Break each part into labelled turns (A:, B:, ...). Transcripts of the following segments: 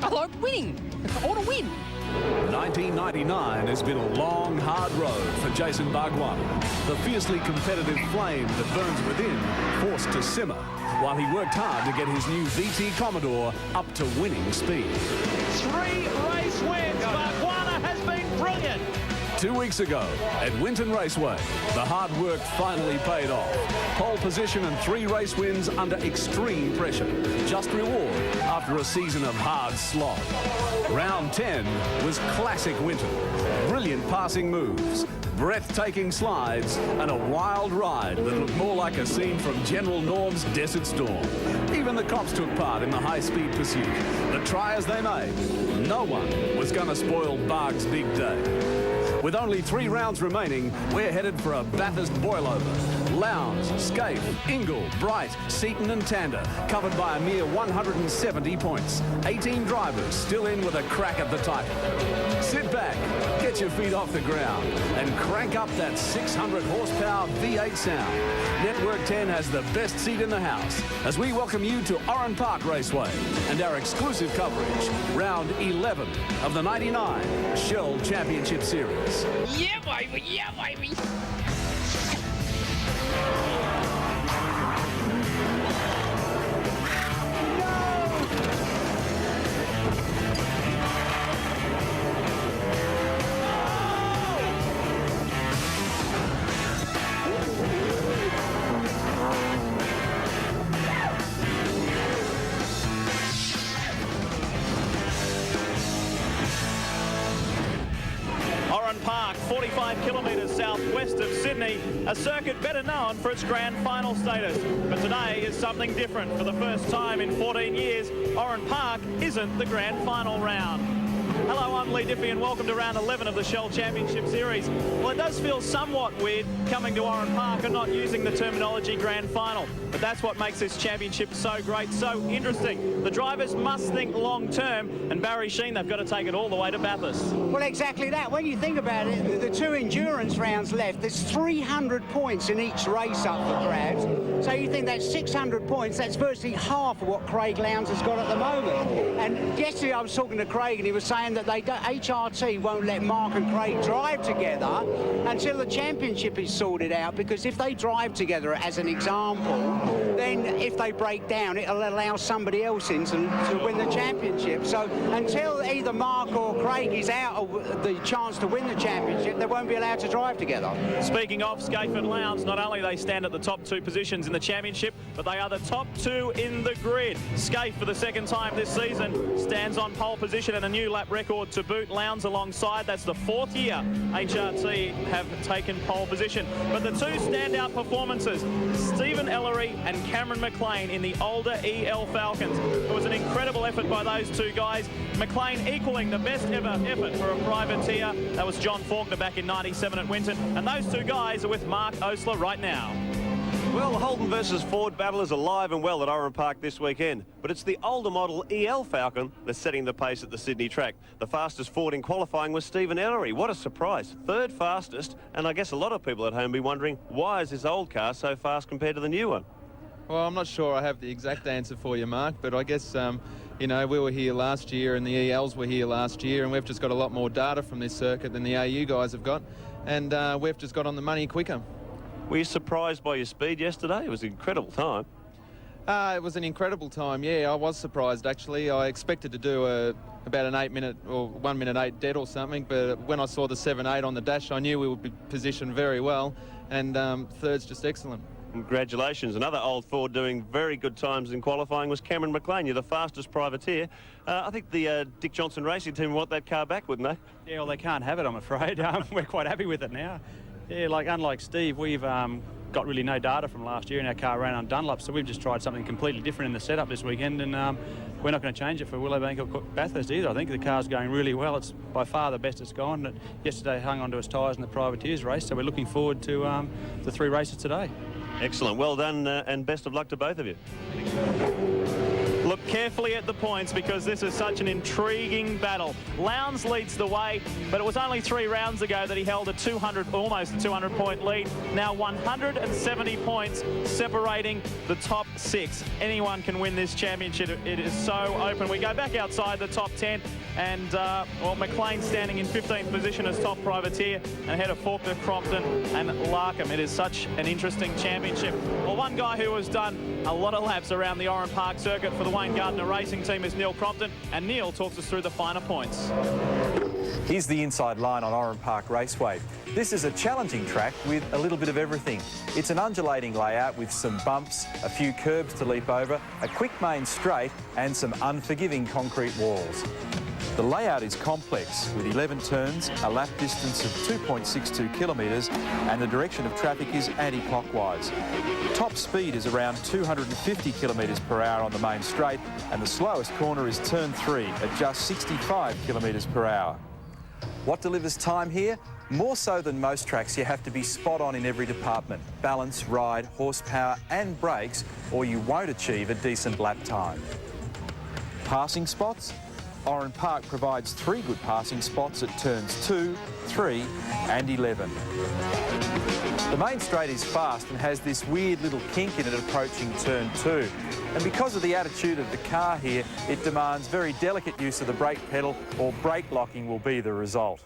A: I like winning. I want to win.
B: 1999 has been a long, hard road for Jason Bargwanna. The fiercely competitive flame that burns within forced to simmer while he worked hard to get his new VT Commodore up to winning speed.
C: 3 race wins. Bargwanna has been brilliant.
B: 2 weeks ago at Winton Raceway, the hard work finally paid off. Pole position and 3 race wins under extreme pressure. Just reward after a season of hard slog. Round 10 was classic Winton. Brilliant passing moves, breathtaking slides, and a wild ride that looked more like a scene from General Norm's Desert Storm. Even the cops took part in the high-speed pursuit. But try as they may, no one was going to spoil Barg's big day. With only 3 rounds remaining, we're headed for a Bathurst boilover. Lowndes, Scaife, Ingle, Bright, Seaton and Tander, covered by a mere 170 points. 18 drivers still in with a crack at the title. Sit back, get your feet off the ground, and crank up that 600 horsepower V8 sound. Network 10 has the best seat in the house as we welcome you to Oran Park Raceway and our exclusive coverage, round 11 of the 99 Shell Championship Series.
A: Yeah, baby. Yeah, baby.
C: Oran Park, 45 kilometres southwest of Sydney, a circuit better known for its grand final status. But today is something different. For the first time in 14 years, Oran Park isn't the grand final round. Hello, I'm Lee Diffie and welcome to round 11 of the Shell Championship Series. Well, it does feel somewhat weird coming to Oran Park and not using the terminology grand final. But that's what makes this championship so great, so interesting. The drivers must think long term, and Barry Sheen, they've got to take it all the way to Bathurst.
D: Well, exactly that. When you think about it, the 2 endurance rounds left, there's 300 points in each race up for grabs. So you think that's 600 points, that's virtually half of what Craig Lowndes has got at the moment. And yesterday I was talking to Craig and he was saying that HRT won't let Mark and Craig drive together until the championship is sorted out, because if they drive together as an example, then if they break down, it'll allow somebody else in to win the championship. So until either Mark or Craig is out of the chance to win the championship, they won't be allowed to drive together.
C: Speaking of Scaife and Lowndes, not only they stand at the top 2 positions in the championship, but they are the top 2 in the grid. Scaife, for the 2nd time this season, stands on pole position and a new lap record to boot. Lowndes alongside. That's the 4th year HRT have taken pole position. But the 2 standout performances, Stephen Ellery and Cameron McLean in the older EL Falcons. It was an incredible effort by those 2 guys. McLean equaling the best ever effort for a privateer. That was John Faulkner back in '97 at Winton. And those 2 guys are with Mark Osler right now.
E: Well, the Holden versus Ford battle is alive and well at Oran Park this weekend, but it's the older model EL Falcon that's setting the pace at the Sydney track. The fastest Ford in qualifying was Stephen Ellery. What a surprise. 3rd fastest, and I guess a lot of people at home be wondering, why is this old car so fast compared to the new one?
F: Well, I'm not sure I have the exact answer for you, Mark, but I guess, you know, we were here last year and the ELs were here last year, and we've just got a lot more data from this circuit than the AU guys have got, and we've just got on the money quicker.
E: Were you surprised by your speed yesterday? It was an incredible time.
F: It was an incredible time, yeah. I was surprised, actually. I expected to do about an 8 minute or 1 minute 8 dead or something, but when I saw the 7.8 on the dash, I knew we would be positioned very well, and 3rd's just excellent.
E: Congratulations. Another old Ford doing very good times in qualifying was Cameron McLean. You're the fastest privateer. I think the Dick Johnson racing team want that car back, wouldn't they?
G: Yeah, well, they can't have it, I'm afraid. We're quite happy with it now. Yeah, unlike Steve, we've got really no data from last year, and our car ran on Dunlop, so we've just tried something completely different in the setup this weekend, and we're not going to change it for Willowbank or Bathurst either. I think the car's going really well. It's by far the best it's gone. Yesterday hung onto its tyres in the privateers race, so we're looking forward to the 3 races today.
E: Excellent. Well done, and best of luck to both of you.
C: Look carefully at the points because this is such an intriguing battle. Lowndes leads the way, but it was only 3 rounds ago that he held a almost a 200-point lead. Now 170 points separating the top 6. Anyone can win this championship. It is so open. We go back outside the top 10, and McLean standing in 15th position as top privateer, and ahead of Faulkner, Crompton and Larkham. It is such an interesting championship. Well, one guy who has done a lot of laps around the Oran Park circuit for the Wayne Gardner Racing team is Neal Crompton, and Neal talks us through the finer points.
H: Here's the inside line on Oran Park Raceway. This is a challenging track with a little bit of everything. It's an undulating layout with some bumps, a few curbs to leap over, a quick main straight and some unforgiving concrete walls. The layout is complex with 11 turns, a lap distance of 2.62 kilometres and the direction of traffic is anti-clockwise. Top speed is around 250 kilometres per hour on the main straight and the slowest corner is turn 3 at just 65 kilometres per hour. What delivers time here? More so than most tracks, you have to be spot on in every department. Balance, ride, horsepower and brakes, or you won't achieve a decent lap time. Passing spots? Oran Park provides 3 good passing spots at turns 2, 3 and 11. The main straight is fast and has this weird little kink in it approaching turn 2. And because of the attitude of the car here, it demands very delicate use of the brake pedal or brake locking will be the result.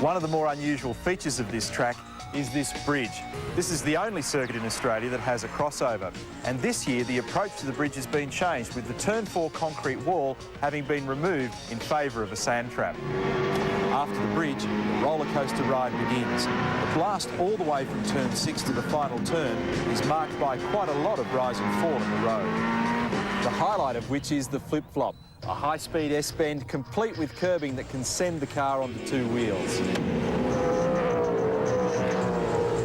H: One of the more unusual features of this track is this bridge. This is the only circuit in Australia that has a crossover. And this year, the approach to the bridge has been changed with the turn 4 concrete wall having been removed in favour of a sand trap. After the bridge, the roller coaster ride begins. The blast all the way from turn 6 to the final turn is marked by quite a lot of rise and fall in the road. The highlight of which is the flip-flop, a high-speed S-bend complete with curbing that can send the car onto 2 wheels.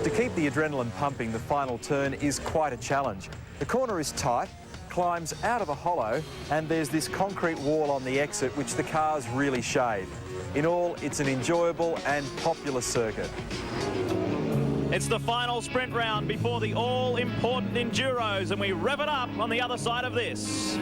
H: To keep the adrenaline pumping, the final turn is quite a challenge. The corner is tight, climbs out of a hollow, and there's this concrete wall on the exit which the cars really shade. In all, it's an enjoyable and popular circuit.
C: It's the final sprint round before the all-important Enduros, and we rev it up on the other side of this.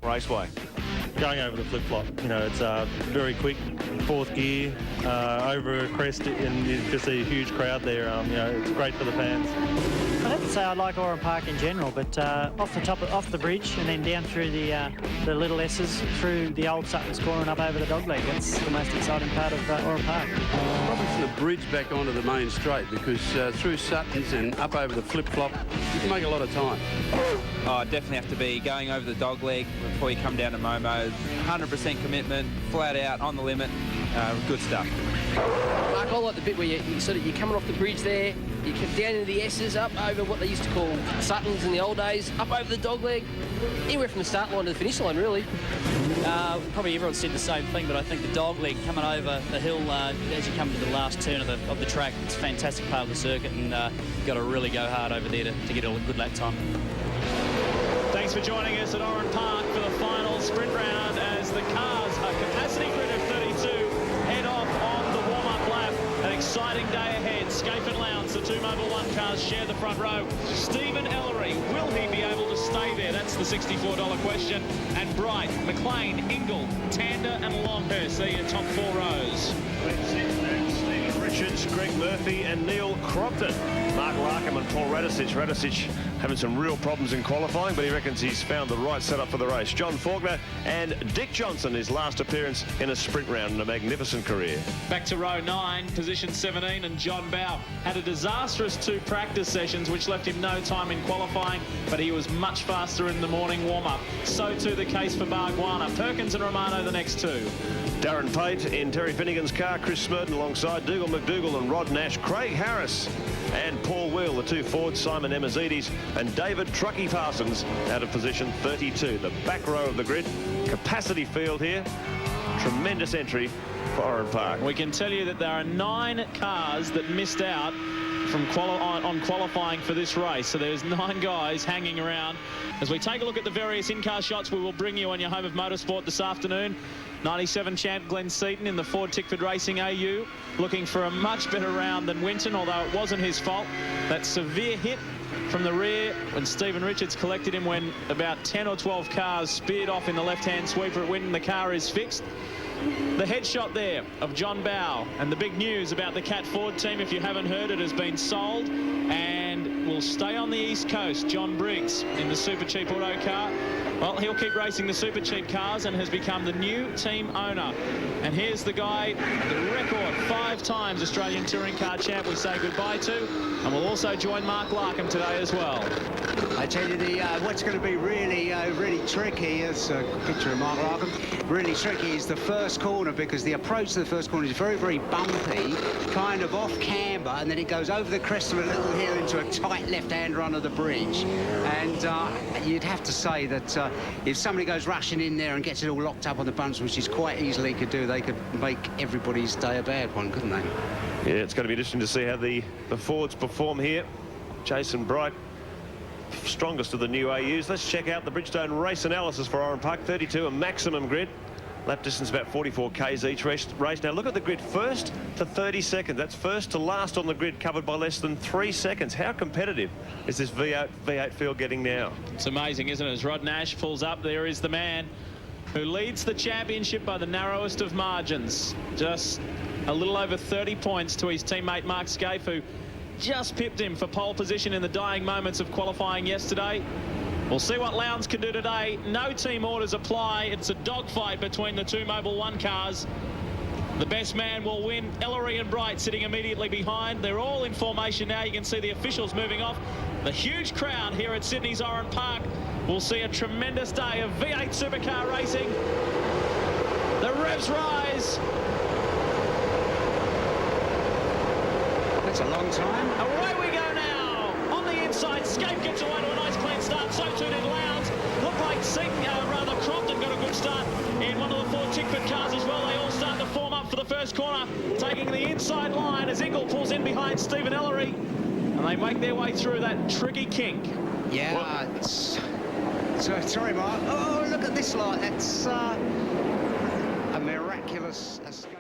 E: Raceway.
I: Going over the flip-flop, you know, it's very quick, 4th gear, over a crest, and you just see a huge crowd there. You know, it's great for the fans.
J: I have to say I like Oran Park in general, but off the bridge and then down through the little S's, through the old Sutton's Corner and up over the dogleg. That's the most exciting part of Oran Park.
K: Probably from the bridge back onto the main straight, because through Sutton's and up over the flip-flop, you can make a lot of time.
A: Oh, definitely have to be going over the dogleg before you come down to Momo. 100% commitment, flat out, on the limit. Good stuff.
L: Mark, I like the bit where you're coming off the bridge there, you come down into the S's, up over what they used to call Suttons in the old days, up over the dogleg, anywhere from the start line to the finish line, really.
M: Probably everyone said the same thing, but I think the dogleg coming over the hill as you come to the last turn of the track, it's a fantastic part of the circuit, and you've got to really go hard over there to get a good lap time.
C: Thanks for joining us at Oran Park for the final sprint round as the cars, a capacity grid of 32, head off on the warm-up lap. An exciting day ahead. Scaife and Lowndes, the 2 Mobil 1 cars, share the front row. Stephen Ellery, will he be able to stay there? That's the $64 question. And Bright, McLean, Ingle, Tander and Longhurst, they're your top 4 rows.
E: Stephen Richards, Greg Murphy and Neal Crompton. Mark Larkham and Paul Radicic. Radicic having some real problems in qualifying, but he reckons he's found the right setup for the race. John Faulkner and Dick Johnson, his last appearance in a sprint round in a magnificent career.
C: Back to row 9, position 17, and John Bowe had a disastrous 2 practice sessions which left him no time in qualifying, but he was much faster in the morning warm-up. So too the case for Bargwanna. Perkins and Romano the next 2.
E: Darren Pate in Terry Finnegan's car, Chris Smurden alongside Dougal McDougall and Rod Nash, Craig Harris and Paul Wheel, the 2 Fords, Simon Emizides and David Truckee Parsons out of position 32. The back row of the grid capacity field here. Tremendous entry for Oran Park.
C: We can tell you that there are 9 cars that missed out from qualifying for this race. So there's 9 guys hanging around. As we take a look at the various in-car shots we will bring you on your home of motorsport this afternoon. 97 champ Glenn Seaton in the Ford Tickford Racing AU, looking for a much better round than Winton, although it wasn't his fault. That severe hit from the rear when Stephen Richards collected him when about 10 or 12 cars speared off in the left-hand sweeper at Winton. The car is fixed. The headshot there of John Bow, and the big news about the Cat Ford team, if you haven't heard, it has been sold and will stay on the East Coast. John Briggs in the Super Cheap Auto car. Well, he'll keep racing the Super Cheap cars and has become the new team owner. And here's the guy, the record 5 times Australian Touring Car champ we say goodbye to. And we'll also join Mark Larkham today as well.
D: I tell you, what's going to be really tricky, is a picture of Mark Larkham, really tricky is the first corner, because the approach to the first corner is very, very bumpy, kind of off camber, and then it goes over the crest of a little hill into a tight left-hand run of the bridge. And you'd have to say that if somebody goes rushing in there and gets it all locked up on the bunch, which is quite easily could do, they could make everybody's day a bad one, couldn't they?
E: Yeah, it's going to be interesting to see how the Fords perform here. Jason Bright, strongest of the new AUs. Let's check out the Bridgestone race analysis for Oran Park. 32, a maximum grid. Lap distance about 44 k's each race. Now look at the grid, first to 32nd. That's first to last on the grid, covered by less than 3 seconds. How competitive is this V8 field getting now?
C: It's amazing, isn't it? As Rod Nash pulls up, there is the man who leads the championship by the narrowest of margins. Just a little over 30 points to his teammate Mark Scaife, who just pipped him for pole position in the dying moments of qualifying yesterday. We'll see what Lowndes can do today. No team orders apply. It's a dogfight between the 2 Mobil 1 cars. The best man will win. Ellery and Bright sitting immediately behind. They're all in formation now. You can see the officials moving off. The huge crowd here at Sydney's Oran Park will see a tremendous day of V8 supercar racing. The revs rise.
D: That's a long time.
C: Away we go now. On the inside, Scaife gets away to a nice clean start. So too did Lowndes. Looked like Crompton got a good start in one of the Ford Tickford cars as well. They all start to form up for the first corner, taking the inside line as Ingle pulls in behind Stephen Ellery. And they make their way through that tricky kink.
D: Yeah, sorry, Mark. Oh, look at this light. That's a miraculous escape.